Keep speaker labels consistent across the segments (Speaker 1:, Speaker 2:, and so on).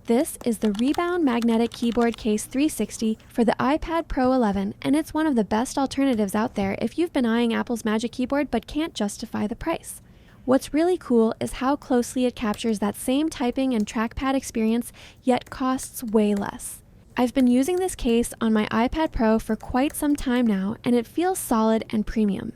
Speaker 1: This is the Rebound Magnetic Keyboard Case 360 for the iPad Pro 11, and it's one of the best alternatives out there if you've been eyeing Apple's Magic Keyboard but can't justify the price. What's really cool is how closely it captures that same typing and trackpad experience, yet costs way less. I've been using this case on my iPad Pro for quite some time now, and it feels solid and premium.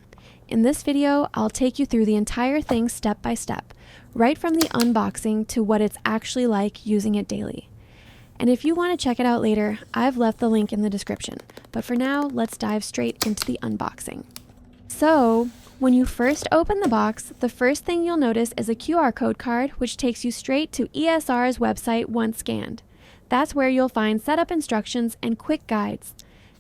Speaker 1: In this video, I'll take you through the entire thing step by step, right from the unboxing to what it's actually like using it daily. And if you want to check it out later, I've left the link in the description. But for now, let's dive straight into the unboxing. So, when you first open the box, the first thing you'll notice is a QR code card, which takes you straight to ESR's website once scanned. That's where you'll find setup instructions and quick guides.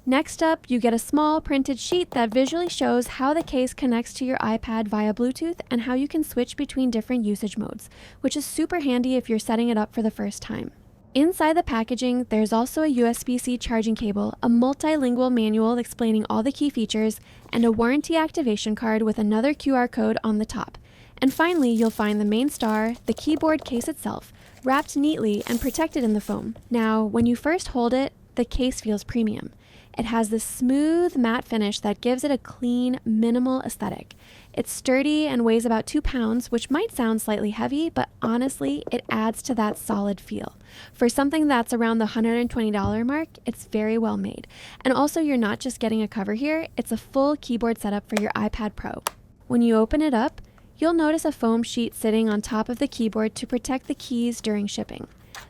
Speaker 1: Next up, you get a small printed sheet that visually shows how the case connects to your iPad via Bluetooth and how you can switch between different usage modes, which is super handy if you're setting it up for the first time. Inside the packaging, there's also a USB-C charging cable, a multilingual manual explaining all the key features, and a warranty activation card with another QR code on the top. And finally, you'll find the main star, the keyboard case itself, wrapped neatly and protected in the foam. Now, when you first hold it, the case feels premium. It has this smooth matte finish that gives it a clean, minimal aesthetic. It's sturdy and weighs about 2 pounds, which might sound slightly heavy, but honestly, it adds to that solid feel. For something that's around the $120 mark, it's very well made. And also, you're not just getting a cover here, it's a full keyboard setup for your iPad Pro. When you open it up, you'll notice a foam sheet sitting on top of the keyboard to protect the keys during shipping.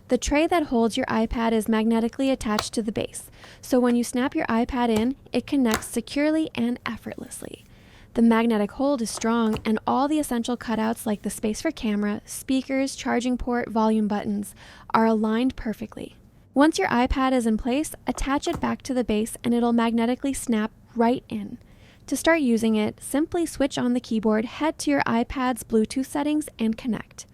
Speaker 1: The tray that holds your iPad is magnetically attached to the base, so when you snap your iPad in, it connects securely and effortlessly. The magnetic hold is strong, and all the essential cutouts like the space for camera, speakers, charging port, volume buttons are aligned perfectly. Once your iPad is in place, attach it back to the base and it'll magnetically snap right in. To start using it, simply switch on the keyboard, head to your iPad's Bluetooth settings, and connect.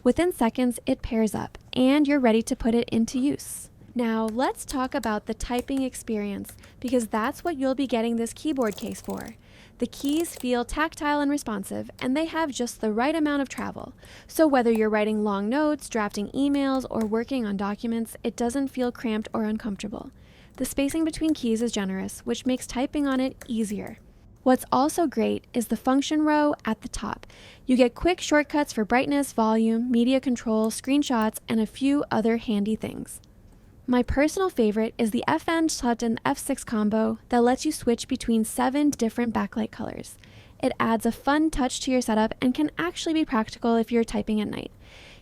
Speaker 1: Within seconds, it pairs up, and you're ready to put it into use. Now, let's talk about the typing experience, because that's what you'll be getting this keyboard case for. The keys feel tactile and responsive, and they have just the right amount of travel. So whether you're writing long notes, drafting emails, or working on documents, it doesn't feel cramped or uncomfortable. The spacing between keys is generous, which makes typing on it easier. What's also great is the function row at the top. You get quick shortcuts for brightness, volume, media control, screenshots, and a few other handy things. My personal favorite is the FN Shut and F6 combo that lets you switch between 7 different backlight colors. It adds a fun touch to your setup and can actually be practical if you're typing at night.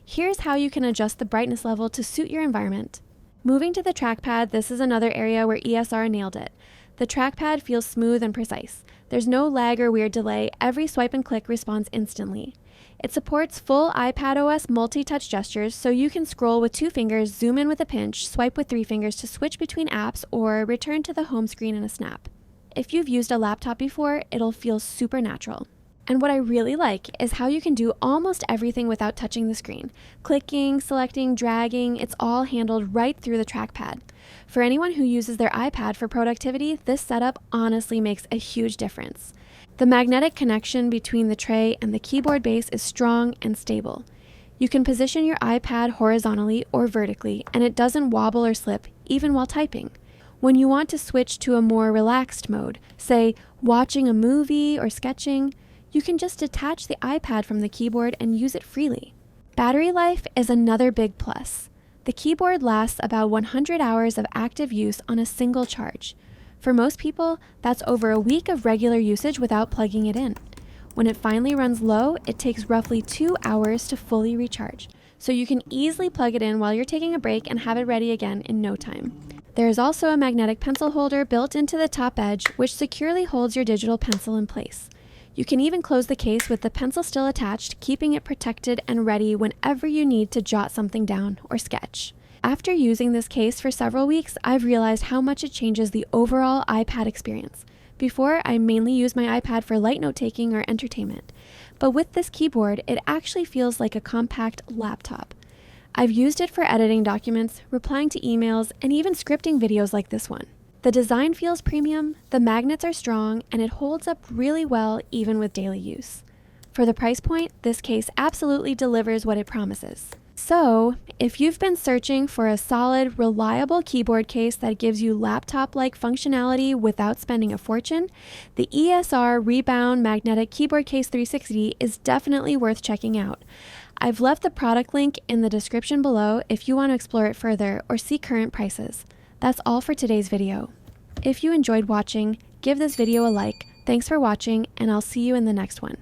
Speaker 1: Here's how you can adjust the brightness level to suit your environment. Moving to the trackpad, this is another area where ESR nailed it. The trackpad feels smooth and precise. There's no lag or weird delay. Every swipe and click responds instantly. It supports full iPadOS multi-touch gestures, so you can scroll with 2 fingers, zoom in with a pinch, swipe with 3 fingers to switch between apps, or return to the home screen in a snap. If you've used a laptop before, it'll feel super natural. And what I really like is how you can do almost everything without touching the screen. Clicking, selecting, dragging, it's all handled right through the trackpad. For anyone who uses their iPad for productivity, this setup honestly makes a huge difference. The magnetic connection between the tray and the keyboard base is strong and stable. You can position your iPad horizontally or vertically, and it doesn't wobble or slip, even while typing. When you want to switch to a more relaxed mode, say watching a movie or sketching, you can just detach the iPad from the keyboard and use it freely. Battery life is another big plus. The keyboard lasts about 100 hours of active use on a single charge. For most people, that's over a week of regular usage without plugging it in. When it finally runs low, it takes roughly 2 hours to fully recharge, so you can easily plug it in while you're taking a break and have it ready again in no time. There is also a magnetic pencil holder built into the top edge, which securely holds your digital pencil in place. You can even close the case with the pencil still attached, keeping it protected and ready whenever you need to jot something down or sketch. After using this case for several weeks, I've realized how much it changes the overall iPad experience. Before, I mainly used my iPad for light note-taking or entertainment, but with this keyboard, it actually feels like a compact laptop. I've used it for editing documents, replying to emails, and even scripting videos like this one. The design feels premium, the magnets are strong, and it holds up really well even with daily use. For the price point, this case absolutely delivers what it promises. So, if you've been searching for a solid, reliable keyboard case that gives you laptop-like functionality without spending a fortune, the ESR Rebound Magnetic Keyboard Case 360 is definitely worth checking out. I've left the product link in the description below if you want to explore it further or see current prices. That's all for today's video. If you enjoyed watching, give this video a like. Thanks for watching, and I'll see you in the next one.